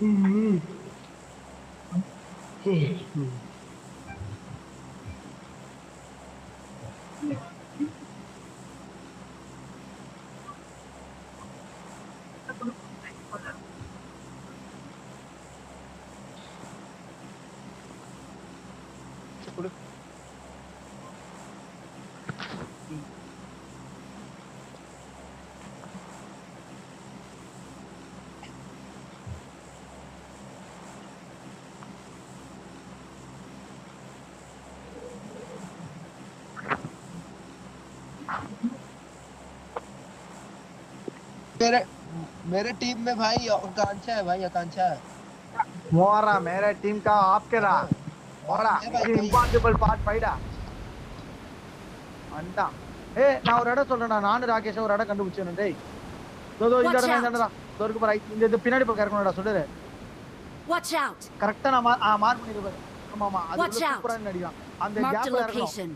ம். குடு. मेरे मेरे टीम में भाई आकांक्षा है भाई, आकांक्षा है। மோரா मेरे टीम का आपकेடா हाँ, போடா है भाई இது कहीं। இம்பாசிபிள் பார்ட் 5டா அண்டா நான் ஒரு இடம் சொல்றேன்டா நானு ராகேஷ் ஒரு இடம் கண்டுபிடிச்சேன் டேய் இந்த Watch இடம் out. இந்த இடம்டா இருக்கு பாரு இந்த பின்னாடி பக்கம் இருக்கணும்டா சொல்லுடா Watch out. கரெக்ட்டா நான் மார்க் பண்ணிருப்பேன் ஆமா ஆமா அது Watch உள்ள out. சூப்பரா நடிக்கலாம் அந்த Marked a கேப்ல இருக்கணும் location.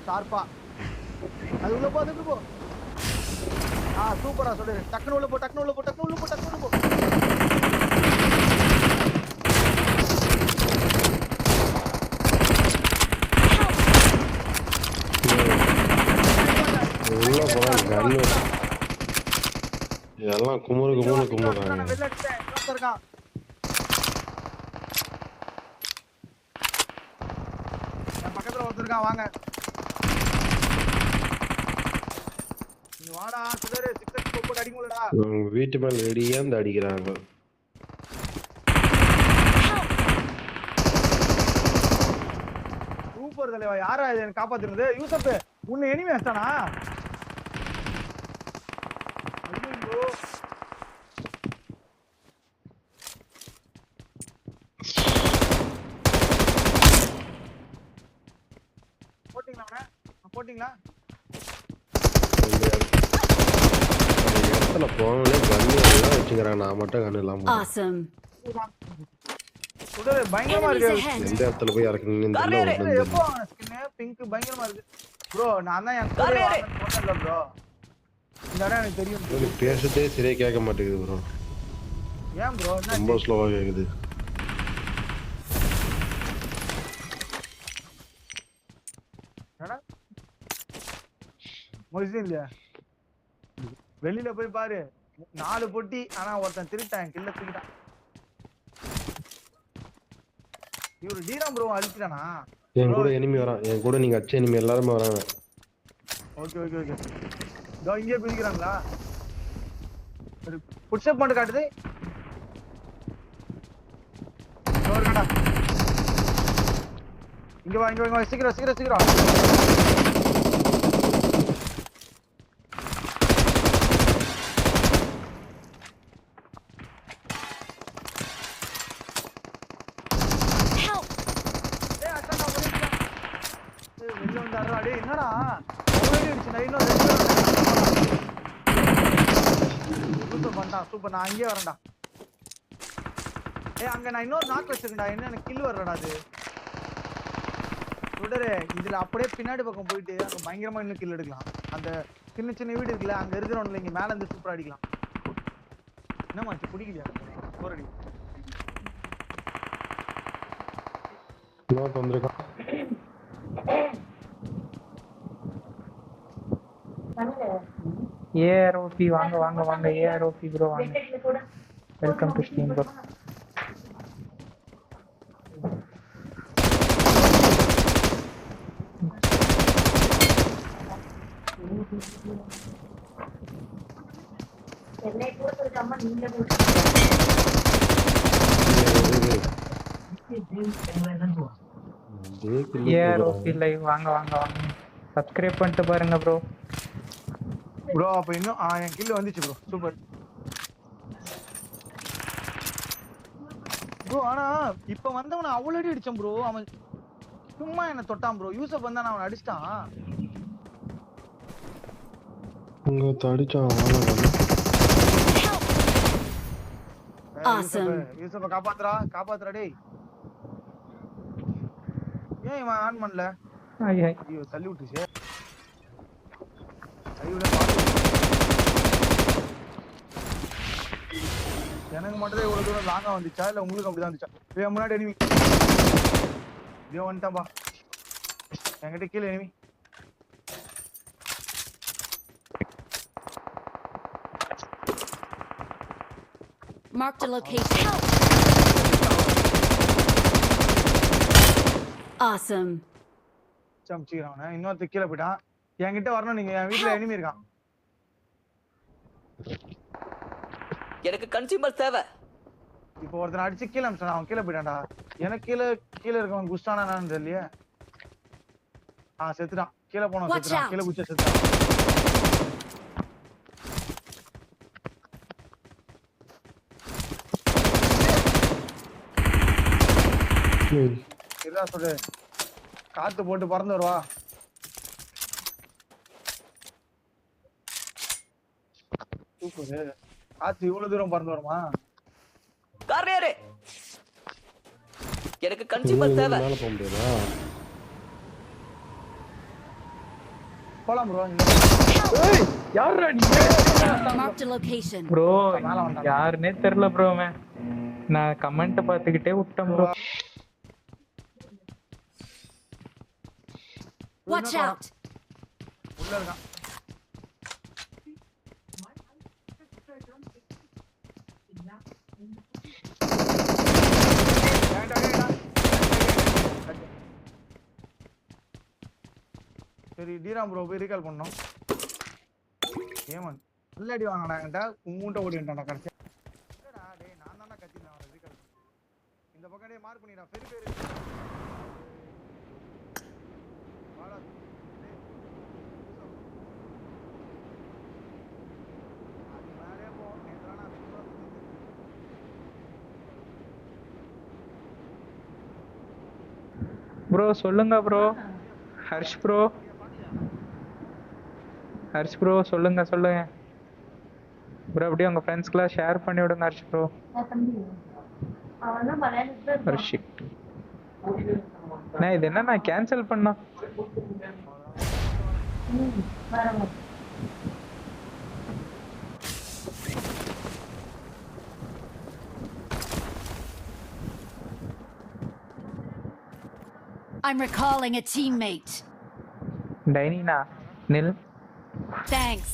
ஷார்ப்பா அது உள்ள போ அதுக்கு போ சூப்பரா சொல்லுடா டக்குனு உள்ள போ டக்குனு உள்ள போ டக்குனு உள்ள போ டக்குனு உள்ள போ உள்ள போனா கன்னு இதெல்லாம் குமுறுறாங்க. நான் வெளில அடிச்சேன் இன்னொருத்தன் இருக்கான் என் பக்கத்துல ஒருத்தர் இருக்கான் வாங்க நீ வாடா சுடரு 6x போட்டு அடிக்க முடியலடா அவங்க வீட்டு மேல ரெடியா இருந்து அடிக்கிறாங்க. சூப்பர் தலைவா யாரா இது எனக்கு காப்பாத்துறது யூசப் உன்னை எனிமி வச்சானா ஐயோ போட்டிங்களா போட்டிங்களா அந்த இடத்துல போனோடனே கன்னு எல்லாம் வச்சுக்கிறான். நான் மட்டும் கன்னு இல்லாம Awesome. சுடரு பயங்கரமா Enemies இருக்கு ahead. எந்த இடத்துல போய் இறக்குறீங்கன்னு தெரியல. ஒண்ணும் எப்போ தெரியல. ஸ்கின் பிங்க் பயங்கரமா இருக்கு ப்ரோ நான் தான் என் ஸ்டோரி போட்டல ப்ரோ இந்த இடம் எனக்கு தெரியும் நீ பேசுறதே சரியா கேட்க மாட்டேங்குது ப்ரோ. ஏன் ப்ரோ என்ன ரொம்ப ஸ்லோவா கேக்குது. என்னடா மொய்சின் இல்லையா வெளியில போய் பாரு 4 பொட்டி ஆனா ஒருத்தன் திருட்டான் கில்ல தூக்கிட்டான் இவரு டீராம் ப்ரோ அழிச்சிட்டானா என் கூட எனிமி வரான். என் கூட நீங்க அச்ச எனிமி எல்லாருமே வராங்க. ஓகே ஓகே ஓகே இதோ இங்கே குதிக்கிறாங்களா ஒரு புட்ஸ்அப் பண்ணி காட்டுது டோர்கடா இங்க வா இங்க வா சீக்கிரம் சீக்கிரம் சீக்கிரம் Help. ஏய் அண்ணா வெளில வந்தாரா டேய் என்னடா ஓடி அடிச்சு இன்னும் 2 சூப்பர் பண்ணா சூப்பர் நான் அங்கேயே வரேன்டா ஏய் அங்க நான் இன்னொரு நாக் வச்சிருக்கேன்டா என்ன எனக்கு கில் வரலடா அது சுடரே இதுல அப்படியே பின்னாடி பக்கம் போயிட்டு அங்க பயங்கரமா இன்னும் கில் எடுக்கலாம் அந்த சின்ன சின்ன வீடு இருக்குல்ல அங்க இருக்கிறவங்கள இங்க மேல இருந்து சூப்பரா அடிக்கலாம் என்ன மாச்சு பிடிக்கலையா போர் அடி இன்னொருத்த வந்திருக்கான். ஏஆர்ஓபி வாங்க வாங்க வாங்க ஏஆர்ஓபி ப்ரோ வாங்க welcome to stream bro AROP live வாங்க வாங்க வாங்க சப்ஸ்கிரைப் பண்ணிட்டு பாருங்க ப்ரோ ப்ரோ அப்ப இன்னும் என் கில் வந்துச்சு ப்ரோ சூப்பர் ப்ரோ ஆனா இப்ப வந்தவன அவ்வளவு அடி அடிச்சான் ப்ரோ அவன் சும்மா என்ன தொட்டான் ப்ரோ யூசப் வந்தா அவன் அடிச்சிட்டான் உங்க தடிச்சான். Awesome. யூசப்ப காப்பாத்துறா டேய் ஏன் இவன் ஆன் பண்ணல ஐயா ஐயோ தள்ளி விட்டுச்சு எனக்கு மட்டும் தான் இவ்வளவு தூரம் லாங்கா வந்துச்சா இல்ல உங்களுக்கு அப்படிதான் வந்துச்சா? இவன் முன்னாடி எனிமி. இவன் வந்துட்டான்பா. என்கிட்ட கீழே enemy. Marked a location. Help! Awesome. சம்ச்சிக்கிறான். இன்னொருத்த கீழே போயிட்டான். என்கிட்ட வரணும் நீங்க. என் வீட்ல எனிமி இருக்கான். எனக்கு கன்சியூமர் தேவை. இப்போ ஒருத்தன் அடிச்சு கீழே அனுப்பிச்சான். அவன் கீழே போயிட்டான்டா. எனக்கு கீழே இருக்கவன் குஸ்டானா என்னன்னு தெரியலையே. செத்துட்டான். கீழே போனோம் செத்துட்டான். கீழே குச்ச செத்துட்டான். இதா சொல்லு. காத்து போட்டு பறந்து வருவா. சூப்பர். காத்து இவ்வளவு தூரம் பறந்து வருமா? கார்னியரே, எனக்கு கன்சியூமர் தேவை. மேல போக முடியாதா? போலாம் ப்ரோ. ஏய் யாரா நீ? Marked a location. ப்ரோ யாருனே தெரியல ப்ரோ. நான் கமெண்ட் பார்த்துக்கிட்டே விட்டேன் ப்ரோ. Watch out. உள்ள இருக்கான். சரி டீராம் ப்ரோ போய் ரீகால் பண்ணோம். ஏமன் நல்ல அடி வாங்கடா என்கிட்ட. மூட்டை ஓடி வந்துட்டான்டா கடைசி. டேய் நான் தான்டா கத்தினேன் அவனை ரீகால். இந்த பக்கம் டேய் மார்க் பண்ணிடா. பெரிய பேரு வாடா. அது மேலே போ. நேத்ரானா ப்ரோ சொல்லுங்க ப்ரோ. ஹர்ஷ் ப்ரோ சொல்லுங்க ப்ரோ. அப்படியே உங்க ஃப்ரெண்ட்ஸ்க்குலாம் ஷேர் பண்ணி விடுங்க ஹர்ஷ் ப்ரோ. ஹர்ஷிக் நான் இது என்ன நான் கேன்சல் பண்ணா? I'm recalling a teammate. டைனினா நில். Thanks.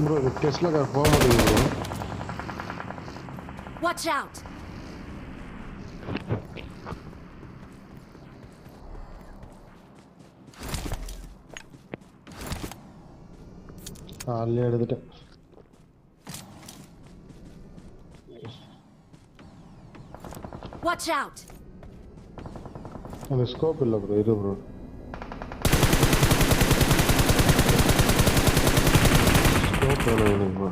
ப்ரோ டெஸ்லா கார் போக மாட்டேங்குது ப்ரோ. Watch out. ஆல்ரெடி எடுத்துட்டேன். Watch out. அந்த ஸ்கோப் இல்ல ப்ரோ. இது ப்ரோ ஸ்கோப் வேணும் எனக்கு ப்ரோ.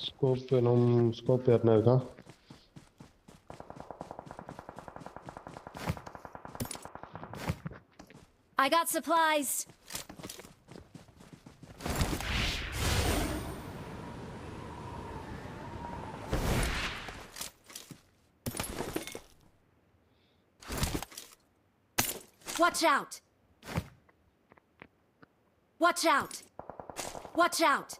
ஸ்கோப் வேணும். ஸ்கோப் யாருன்னா இருக்கா? I got supplies. Watch out. Watch out. Watch out.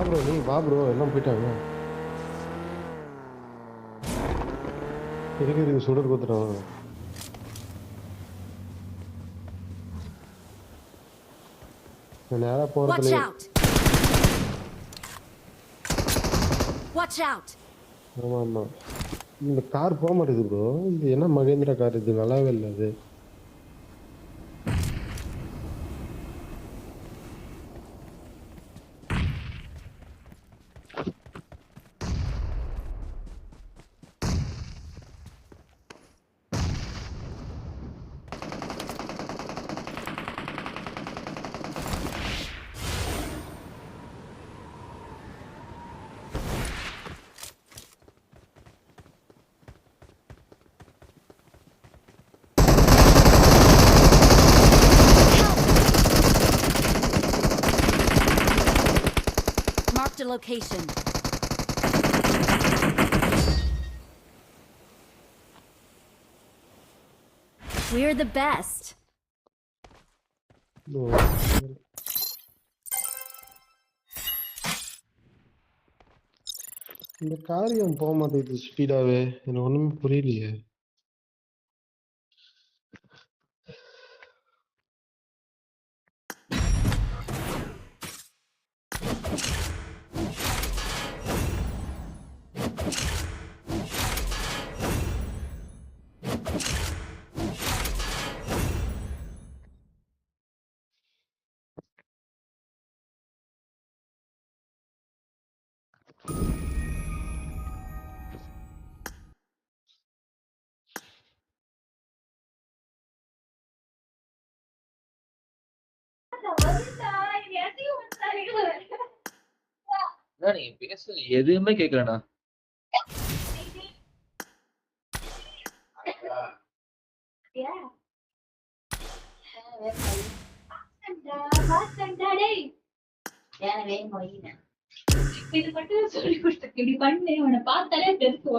வா ப்ரோ எல்லாம் போயிட்டாங்க. இருக்கு சுடர் கொடுத்துட்டான். நேரா Watch போறதுல out! Watch out! ஆமா ஆமா இந்த கார் போக மாட்டேங்குது ப்ரோ. இது என்ன மகேந்திரா கார் இது? நல்லாவே இல்லை அது. Marked a location. We're the best. ஓ, இந்த காரியம் போக மாட்டேங்குது ஸ்பீடாவே. எனக்கு ஒண்ணுமே புரியலையே. நீங்க பேசுறது எதுவுமே கேட்கலண்ணா. இது மட்டும் சொல்லி கொடுத்து இப்படி பண்ணு உன்னை பார்த்தாலே தெரிஞ்சு